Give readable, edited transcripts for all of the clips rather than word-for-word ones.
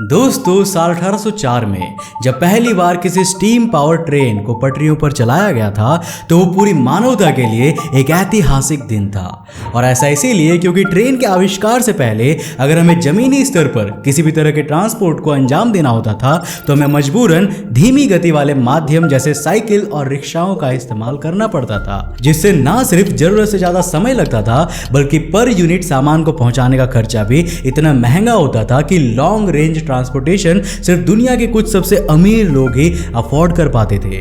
दोस्तों साल 1804 में जब पहली बार किसी स्टीम पावर ट्रेन को पटरियों पर चलाया गया था तो वो पूरी मानवता के लिए एक ऐतिहासिक दिन था। और ऐसा इसीलिए क्योंकि ट्रेन के आविष्कार से पहले अगर हमें जमीनी स्तर पर किसी भी तरह के ट्रांसपोर्ट को अंजाम देना होता था तो हमें मजबूरन धीमी गति वाले माध्यम जैसे साइकिल और रिक्शाओं का इस्तेमाल करना पड़ता था, जिससे ना सिर्फ जरूरत से ज्यादा समय लगता था बल्कि पर यूनिट सामान को पहुंचाने का खर्चा भी इतना महंगा होता था कि लॉन्ग रेंज ट्रांसपोर्टेशन सिर्फ दुनिया के कुछ सबसे अमीर लोग ही अफोर्ड कर पाते थे।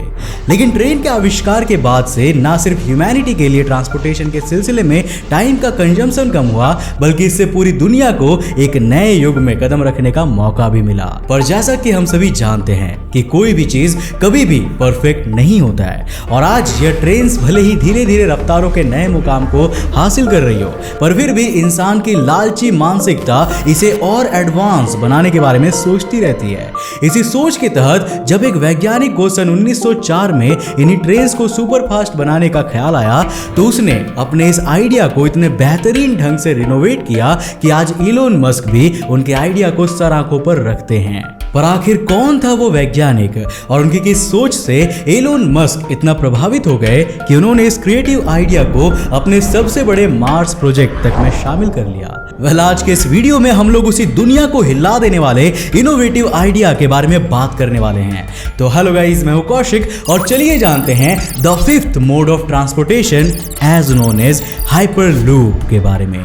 लेकिन ट्रेन के आविष्कार के बाद से ना सिर्फ ह्यूमैनिटी के लिए ट्रांसपोर्टेशन के सिलसिले में टाइम का कंजम्पशन कम हुआ बल्कि इससे पूरी दुनिया को एक नए युग में कदम रखने का मौका भी मिला। पर जैसा कि हम सभी जानते हैं कि कोई भी चीज कभी भी परफेक्ट नहीं होता है और आज यह ट्रेन भले ही धीरे धीरे रफ्तारों के नए मुकाम को हासिल कर रही हो पर फिर भी इंसान की लालची मानसिकता इसे और एडवांस बनाने के बारे में सोचती रहती है। इसी सोच के तहत जब एक वैज्ञानिक को सन 1904 में इन्हीं ट्रेन्स को सुपर फास्ट बनाने का ख्याल आया तो उसने अपने इस आइडिया को इतने बेहतरीन ढंग से रिनोवेट किया कि आज इलोन मस्क भी उनके आइडिया को सर आंखों पर रखते हैं। पर आखिर कौन था वो वैज्ञानिक और उनकी किस सोच से एलोन मस्क इतना प्रभावित हो गए कि उन्होंने इस क्रिएटिव आइडिया को अपने सबसे बड़े मार्स प्रोजेक्ट तक में शामिल कर लिया। आज के इस वीडियो में हम लोग उसी दुनिया को हिला देने वाले इनोवेटिव आइडिया के बारे में बात करने वाले हैं। तो हेलो गाइस, मैं हूं कौशिक और चलिए जानते हैं the fifth mode of transportation as known as hyperloop के बारे में।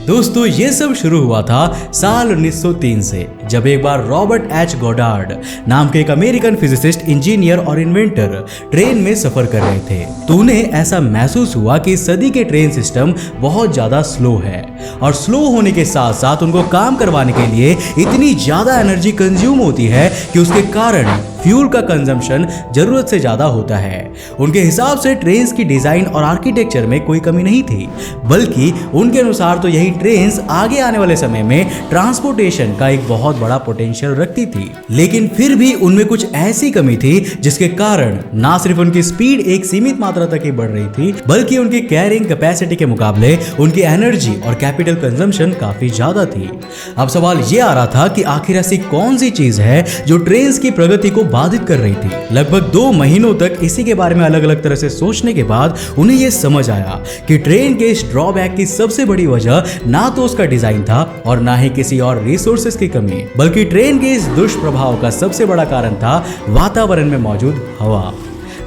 दोस्तों ये सब शुरू हुआ था साल 1903 से जब एक बार रॉबर्ट एच गोडार्ड नाम के एक अमेरिकन फिजिसिस्ट, इंजीनियर और इन्वेंटर ट्रेन में सफर कर रहे थे। तो उन्हें ऐसा महसूस हुआ कि सदी के ट्रेन सिस्टम बहुत ज्यादा स्लो है और स्लो होने के साथ साथ उनको काम करवाने के लिए इतनी ज्यादा एनर्जी कंज्यूम होती है कि उसके कारण फ्यूल का कंजम्पशन जरूरत से ज्यादा होता है। उनके हिसाब से ट्रेन्स की डिजाइन और आर्किटेक्चर में कोई कमी नहीं थी बल्कि उनके अनुसार तो यही ट्रेन्स आगे आने वाले समय में ट्रांसपोर्टेशन का एक बहुत बड़ा पोटेंशियल रखती थी। लेकिन फिर भी उनमें कुछ ऐसी कमी थी जिसके कारण ना सिर्फ उनकी स्पीड एक सीमित मात्रा तक ही बढ़ रही थी बल्कि उनकी कैरिंग कैपेसिटी के मुकाबले उनकी एनर्जी और कैपिटल कंजम्पशन काफी ज्यादा थी। अब सवाल यह आ रहा था कि आखिर ऐसी कौन सी चीज है जो ट्रेन्स की प्रगति को बाधित कर रही थी। लगभग 2 महीनों तक इसी के बारे में अलग अलग तरह से सोचने के बाद उन्हें यह समझ आया कि ट्रेन के इस ड्रॉबैक की सबसे बड़ी वजह ना तो उसका डिजाइन था और ना ही किसी और रिसोर्सेज की कमी, बल्कि ट्रेन के इस दुष्प्रभाव का सबसे बड़ा कारण था वातावरण में मौजूद हवा।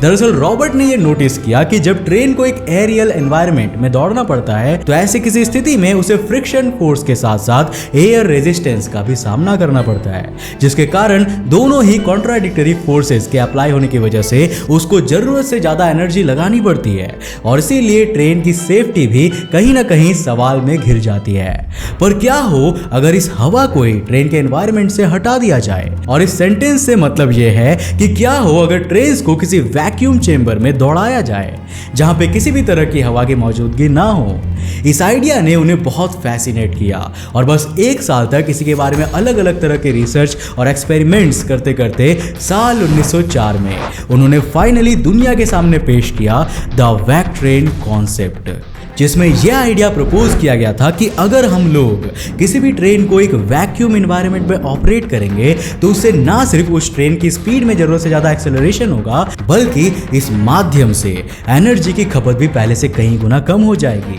दरअसल रॉबर्ट ने यह नोटिस किया कि जब ट्रेन को एक एरियल एनवायरनमेंट में दौड़ना पड़ता है तो ऐसी किसी स्थिति में उसे फ्रिक्शन फोर्स के साथ साथ एयर रेजिस्टेंस का भी सामना करना पड़ता है, जिसके कारण दोनों ही कॉन्ट्राडिक्टरी फोर्सेस के अप्लाई होने की वजह से उसको जरूरत से ज्यादा एनर्जी लगानी पड़ती है और इसीलिए ट्रेन की सेफ्टी भी कहीं ना कहीं सवाल में घिर जाती है। पर क्या हो अगर इस हवा को ही ट्रेन के एनवायरनमेंट से हटा दिया जाए? और इस सेंटेंस से मतलब यह है कि क्या हो अगर ट्रेन को किसी वैक्यूम चेंबर में दौड़ाया जाए जहां पे किसी भी तरह की हवा की मौजूदगी ना हो। इस आइडिया ने उन्हें बहुत फैसिनेट किया और बस 1 साल तक इसी के बारे में अलग अलग तरह के रिसर्च और एक्सपेरिमेंट्स करते करते साल 1904 में उन्होंने फाइनली दुनिया के सामने पेश किया द वैक ट्रेन कॉन्सेप्ट, जिसमें यह आइडिया प्रपोज किया गया था कि अगर हम लोग किसी भी ट्रेन को एक वैक्यूम एनवायरनमेंट में ऑपरेट करेंगे तो उससे ना सिर्फ उस ट्रेन की स्पीड में जरूरत से ज्यादा एक्सेलरेशन होगा बल्कि इस माध्यम से एनर्जी की खपत भी पहले से कई गुना कम हो जाएगी।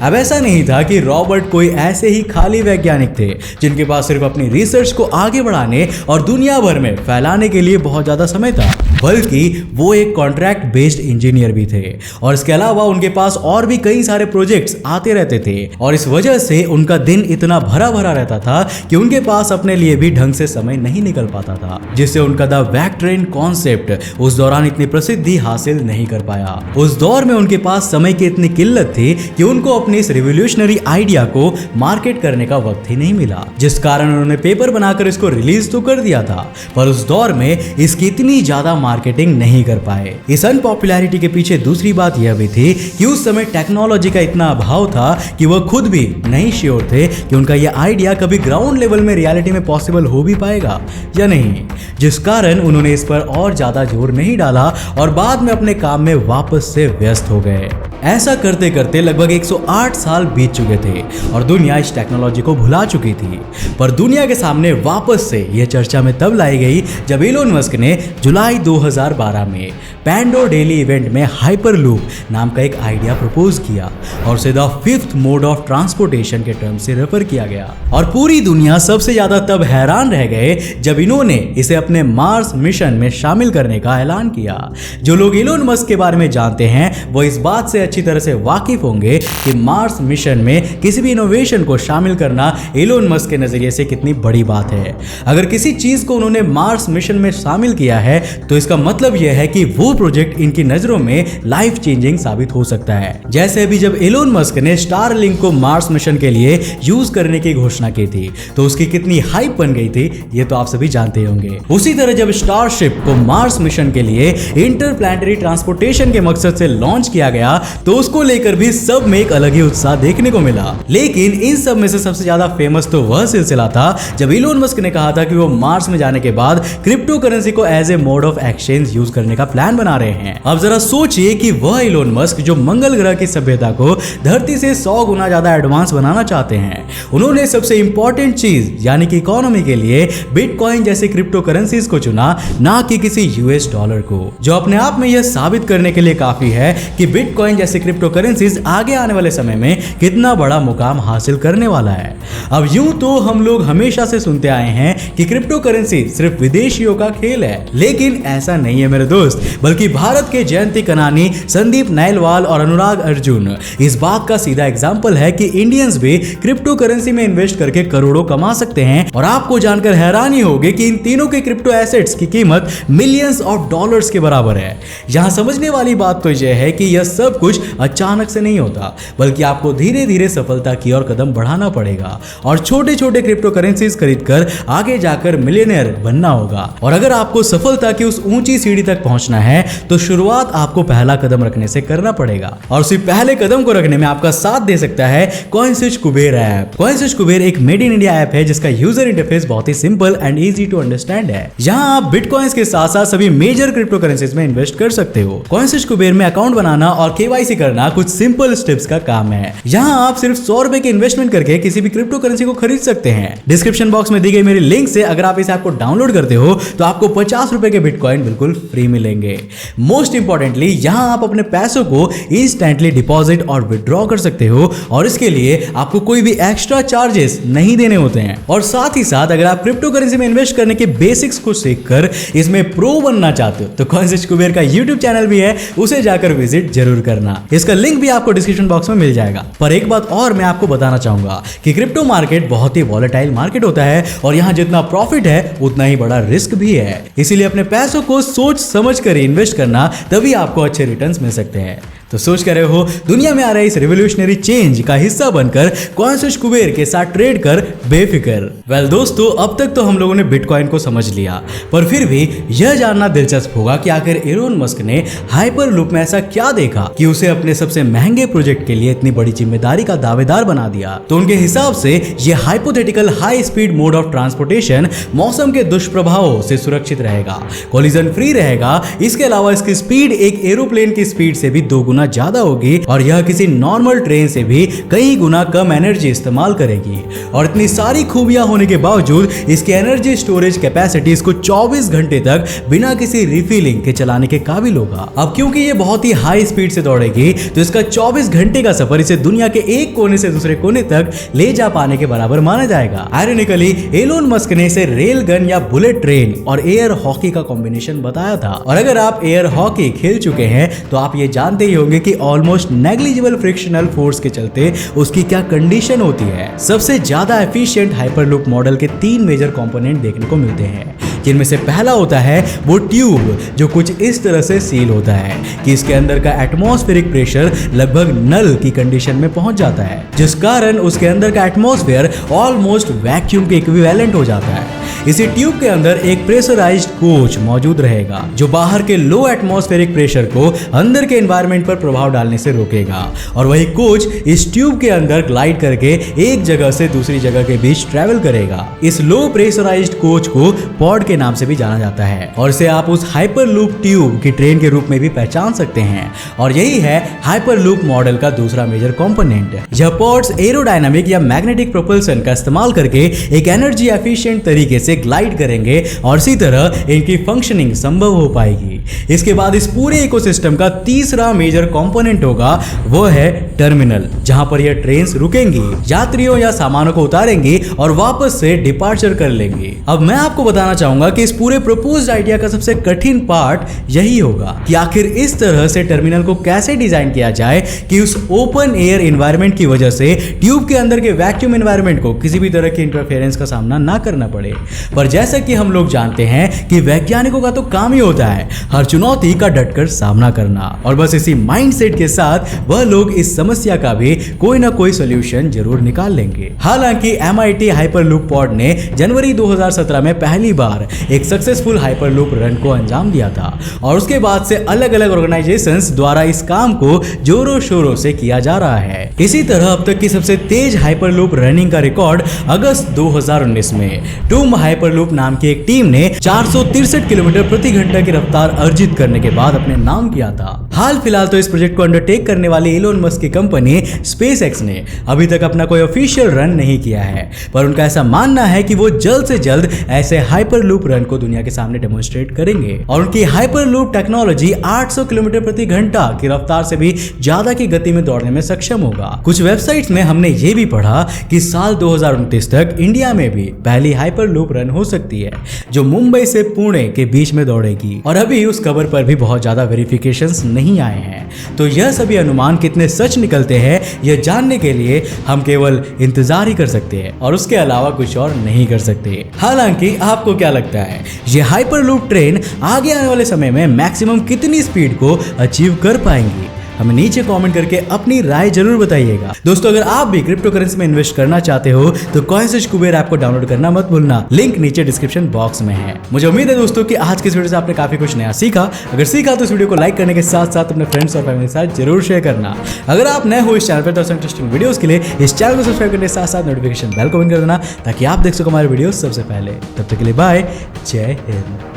अब ऐसा नहीं था कि रॉबर्ट कोई ऐसे ही खाली वैज्ञानिक थे जिनके पास सिर्फ अपनी रिसर्च को आगे बढ़ाने और दुनिया भर में फैलाने के लिए बहुत ज्यादा समय था, बल्कि वो एक कॉन्ट्रैक्ट बेस्ड इंजीनियर भी थे और इसके अलावा उनके पास और भी कई सारे प्रोजेक्ट्स आते रहते थे और इस वजह से उनका दिन इतना भरा भरा रहता था कि उनके पास अपने लिए भी ढंग से समय नहीं निकल पाता था, जिससे उनका द वैक ट्रेन कॉन्सेप्ट उस दौरान इतनी प्रसिद्धि हासिल नहीं कर पाया। उस दौर में उनके पास समय की इतनी किल्लत थी कि उनको अपने इस रिवोल्यूशनरी आइडिया को मार्केट करने का वक्त ही नहीं मिला, जिस कारण उन्होंने पेपर बनाकर इसको रिलीज तो कर दिया था पर उस दौर में इसकी इतनी ज्यादा मार्केटिंग नहीं कर पाए। इस अनपॉपुलैरिटी के पीछे दूसरी बात यह भी थी कि उस समय टेक्नोलॉजी का इतना अभाव था कि वह खुद भी नहीं श्योर थे कि उनका यह आइडिया कभी ग्राउंड लेवल में रियलिटी में पॉसिबल हो भी पाएगा या नहीं, जिस कारण उन्होंने इस पर और ज्यादा जोर नहीं डाला और बाद में अपने काम में वापस से व्यस्त हो गए। ऐसा करते करते लगभग 108 साल बीत चुके थे और दुनिया इस टेक्नोलॉजी को भुला चुकी थी। पर दुनिया के सामने वापस से यह चर्चा में तब लाई गई जब एलोन मस्क ने जुलाई 2012 में पैंडोर डेली इवेंट में हाइपरलूप नाम का एक आइडिया प्रपोज किया और उसे the fifth mode of transportation के टर्म से रेफर किया गया। और पूरी दुनिया सबसे ज्यादा तब हैरान रह गए जब इन्होंने इसे अपने मार्स मिशन में शामिल करने का ऐलान किया। जो लोग एलोन मस्क के बारे में जानते हैं वो इस बात से अच्छी तरह से वाकिफ होंगे कि मार्स मिशन में किसी भी इनोवेशन को शामिल करना एलोन मस्क के नजरिए से कितनी बड़ी बात है। अगर किसी चीज को उन्होंने मार्स मिशन में शामिल किया है तो इसका मतलब यह है कि वो प्रोजेक्ट इनकी नजरों में लाइफ चेंजिंग साबित हो सकता है। जैसे अभी जब एलोन मस्क ने स्टारलिंक को मार्स मिशन के लिए यूज करने की घोषणा की थी तो उसकी कितनी हाइप बन गई थी ये तो आप सभी जानते होंगे। उसी तरह जब स्टारशिप को मार्स मिशन के लिए इंटरप्लैनेटरी ट्रांसपोर्टेशन के मकसद से लॉन्च किया गया तो उसको लेकर भी सब में एक अलग ही उत्साह देखने को मिला। लेकिन इन सब में से सबसे ज्यादा फेमस तो वह सिलसिला था जब एलोन मस्क ने कहा था कि वो मार्स में जाने के बाद क्रिप्टो करेंसी को as a mode of exchange use करने का प्लान बना रहे हैं। अब जरा सोचिए कि वह एलोन मस्क जो मंगल ग्रह की सभ्यता को धरती से 100 गुना ज्यादा एडवांस बनाना चाहते हैं, उन्होंने सबसे इंपॉर्टेंट चीज यानी कि इकोनॉमी के लिए बिटकॉइन जैसे क्रिप्टो करेंसीज को चुना, ना कि किसी यूएस डॉलर को, जो अपने आप में यह साबित करने के लिए काफी है कि बिटकॉइन जैसे क्रिप्टो करेंसीज आगे आने वाले समय में कितना बड़ा मुकाम हासिल करने वाला है। अब यूं तो हम लोग हमेशा से सुनते आए हैं कि क्रिप्टो करेंसी सिर्फ विदेशियों का खेल है, लेकिन ऐसा नहीं है मेरे दोस्त, बल्कि भारत के जयंती कनानी, संदीप नायलवाल और अनुराग अर्जुन इस बात का सीधा एग्जाम्पल है कि इंडियंस भी क्रिप्टो करेंसी में इन्वेस्ट करके करोड़ों कमा सकते हैं। और आपको जानकर हैरानी होगी कि इन तीनों के क्रिप्टो एसेट्स की कीमत मिलियंस ऑफ डॉलर्स के बराबर है। यहां समझने वाली बात तो यह है कि यह सब कुछ अचानक से नहीं होता, बल्कि आपको धीरे धीरे सफलता की ओर कदम बढ़ाना पड़ेगा और छोटे छोटे क्रिप्टो करेंसीज खरीदकर आगे जाकर मिलियनेयर बनना होगा। और अगर आपको सफलता की उस ऊंची सीढ़ी तक पहुंचना है तो शुरुआत आपको पहला कदम रखने से करना पड़ेगा। और उसी पहले कदम को रखने में आपका साथ दे सकता है CoinSwitch Kuber app. CoinSwitch Kuber एक मेड इन इंडिया ऐप है जिसका यूजर इंटरफेस बहुत ही simple and easy to understand है। यहाँ आप बिटकॉइंस के साथ साथ सभी मेजर क्रिप्टो करेंसीज में इन्वेस्ट कर सकते हो। कॉइनस्विच कुबेर में अकाउंट बनाना और केवाईसी करना कुछ सिंपल स्टेप्स का काम है। यहाँ आप सिर्फ 100 रुपए के इन्वेस्टमेंट करके किसी भी क्रिप्टो करेंसी को खरीद सकते हैं। डिस्क्रिप्शन बॉक्स में दी गई मेरी लिंक से अगर आप इस ऐप को डाउनलोड करते हो तो आपको 50 रुपए के बिटकॉइन बिल्कुल फ्री मिलेंगे। मोस्ट इंपॉर्टेंटली यहाँ आप अपने पैसों को इंस्टेंटली डिपॉजिट और विड्रॉ कर सकते हो और इसके लिए आपको कोई भी एक्स्ट्रा चार्जेस नहीं देने होते हैं। और साथ ही साथ अगर आप क्रिप्टो करेंसी में इन्वेस्ट करने के बेसिक्स को सीखकर इसमें प्रो बनना चाहते हो तो कॉइनस्विच कुबेर का यूट्यूब चैनल भी है, उसे जाकर विजिट जरूर करना। इसका लिंक भी आपको डिस्क्रिप्शन बॉक्स में मिल जाएगा। पर एक बात और मैं आपको बताना चाहूंगा कि क्रिप्टो मार्केट बहुत ही वॉलेटाइल मार्केट होता है और यहाँ जितना प्रॉफिट है उतना ही बड़ा रिस्क भी है। इसीलिए अपने पैसों को सोच समझ कर इन्वेस्ट करना, तभी आपको अच्छे रिटर्न्स मिल सकते हैं। तो सोच कर रहे हो दुनिया में आ रहे इस रिवोल्यूशनरी चेंज का हिस्सा बनकर कॉइनस्विच कुबेर के साथ ट्रेड कर बेफिक्र। वेल दोस्तों, अब तक तो हम लोगों ने बिटकॉइन को समझ लिया, पर फिर भी यह जानना दिलचस्प होगा कि आखिर एलोन मस्क ने हाइपरलूप में ऐसा क्या देखा कि उसे अपने सबसे महंगे प्रोजेक्ट के लिए इतनी बड़ी जिम्मेदारी का दावेदार बना दिया। तो उनके हिसाब से यह hypothetical high speed mode of transportation मौसम के दुष्प्रभावों से सुरक्षित रहेगा, कोलिजन फ्री रहेगा। इसके अलावा इसकी स्पीड एक एरोप्लेन की स्पीड से भी 2 गुना ज्यादा होगी और यह किसी नॉर्मल ट्रेन से भी कई गुना कम एनर्जी इस्तेमाल करेगी। और इतनी सारी खूबियां होने के बावजूद इसकी एनर्जी स्टोरेज कैपेसिटी इसको 24 घंटे तक बिना किसी रिफिलिंग के चलाने के काबिल होगा। अब क्योंकि ये बहुत ही हाई स्पीड से दौड़ेगी तो इसका 24 घंटे का सफर इसे दुनिया के एक कोने से दूसरे कोने तक ले जा पाने के बराबर माना जाएगा। आयरनिकली एलोन मस्क ने इसे रेल गन या बुलेट ट्रेन और एयर हॉकी का कॉम्बिनेशन बताया था। और अगर आप एयर हॉकी खेल चुके हैं तो आप ये जानते ही होंगे कि ऑलमोस्ट नेग्लिजिबल फ्रिक्शनल फोर्स के चलते उसकी क्या कंडीशन होती है। सबसे ज्यादा एफिशिएंट हाइपरलूप मॉडल के 3 मेजर कंपोनेंट देखने को मिलते हैं, जिनमें से पहला होता है वो ट्यूब, जो कुछ इस तरह से सील होता है कि इसके अंदर का एटमॉस्फेरिक प्रेशर लगभग नल की कंडीशन में पहुंच जाता है, जिस कारण उसके अंदर का एटमॉस्फेयर ऑलमोस्ट वैक्यूम के इक्विवेलेंट हो जाता है। इसी ट्यूब के अंदर एक प्रेशराइज्ड कोच मौजूद रहेगा जो बाहर के लो एटमॉस्फेरिक प्रेशर को अंदर के एनवायरनमेंट पर प्रभाव डालने से रोकेगा और वही कोच इस ट्यूब के अंदर ग्लाइड करके एक जगह से दूसरी जगह के बीच ट्रेवल करेगा। इस लो प्रेशराइज्ड कोच को पॉड के नाम से भी जाना जाता है और इसे आप उस हाइपरलूप ट्यूब की ट्रेन के रूप में भी पहचान सकते हैं और यही है हाइपरलूप मॉडल का दूसरा मेजर कंपोनेंट। यह पॉड्स एरोडायनामिक या मैग्नेटिक प्रोपल्सन का इस्तेमाल करके एक एनर्जी एफिशिएंट तरीके से ग्लाइड करेंगे और इसी तरह इनकी फंक्शनिंग संभव हो पाएगी। इसके बाद इस पूरे इकोसिस्टम का तीसरा मेजर कंपोनेंट होगा वो है टर्मिनल, जहां पर यह ट्रेन्स रुकेंगी, यात्रियों या सामानों को उतारेंगी और वापस से डिपार्चर कर लेंगी। अब मैं आपको बताना चाहूंगा कि इस पूरे प्रपोज्ड आइडिया का सबसे कठिन पार्ट यही होगा कि आखिर इस तरह से टर्मिनल को कैसे डिजाइन किया जाए कि उस ओपन एयर एनवायरनमेंट की वजह से ट्यूब के अंदर के वैक्यूम एनवायरनमेंट को किसी भी तरह की इंटरफेरेंस का सामना ना करना पड़े। पर जैसा कि हम लोग जानते हैं कि वैज्ञानिकों का तो काम ही होता है हर चुनौती का डटकर सामना करना और बस इसी माइंडसेट के साथ वह लोग इस समस्या का भी कोई ना कोई सॉल्यूशन जरूर निकाल लेंगे। हालांकि MIT हाइपरलूप पॉड ने जनवरी 2017 में पहली बार एक सक्सेसफुल हाइपरलूप रन को अंजाम दिया था और उसके बाद से अलग अलग ऑर्गेनाइजेशंस द्वारा इस काम को जोरों शोरों से किया जा रहा है। इसी तरह अब तक की सबसे तेज हाइपरलूप रनिंग का रिकॉर्ड अगस्त 2019 में टूम हाइपरलूप नाम की एक टीम ने 463 किलोमीटर प्रति घंटा की रफ्तार अर्जित करने के बाद अपने नाम किया था। हाल फिलहाल तो इस प्रोजेक्ट को अंडरटेक करने वाली इलोन मस्क की कंपनी स्पेसएक्स ने अभी तक अपना कोई ऑफिशियल रन नहीं किया है, पर उनका ऐसा मानना है कि वो जल्द से जल्द ऐसे हाइपरलूप रन को दुनिया के सामने डेमोन्स्ट्रेट करेंगे और उनकी हाइपरलूप टेक्नोलॉजी 800 किलोमीटर प्रति घंटा की रफ्तार से भी ज्यादा की गति में दौड़ने में सक्षम होगा। कुछ वेबसाइट्स में हमने ये भी पढ़ा कि साल 2029 तक इंडिया में भी पहली हाइपरलूप रन हो सकती है जो मुंबई से पुणे के बीच में दौड़ेगी और अभी उस खबर पर भी बहुत ज्यादा वेरिफिकेशंस नहीं आए हैं। तो यह सभी अनुमान कितने सच निकलते हैं यह जानने के लिए हम केवल इंतजार ही कर सकते हैं और उसके अलावा कुछ और नहीं कर सकते। हालांकि आपको क्या लगता है यह हाइपरलूप ट्रेन आगे आने वाले समय में मैक्सिमम कितनी स्पीड को अचीव कर पाएंगी? हमें नीचे कमेंट करके अपनी राय जरूर बताइएगा। दोस्तों अगर आप भी क्रिप्टो करेंसी में इन्वेस्ट करना चाहते हो तो कॉइनसेज कुबेर ऐप को डाउनलोड करना मत भूलना, लिंक नीचे डिस्क्रिप्शन बॉक्स में है। मुझे उम्मीद है दोस्तों कि आज के इस वीडियो से आपने काफी कुछ नया सीखा। अगर सीखा तो इस वीडियो को लाइक करने के साथ साथ अपने फ्रेंड्स और फैमिली के साथ जरूर शेयर करना। अगर आप नए हो इस चैनल पर तो इंटरेस्टिंग वीडियोस के लिए इस चैनल को सब्सक्राइब करने के साथ साथ नोटिफिकेशन बेल को ऑन कर देना ताकि आप देख सको हमारे वीडियो सबसे पहले। तब तक के लिए बाय, जय हिंद।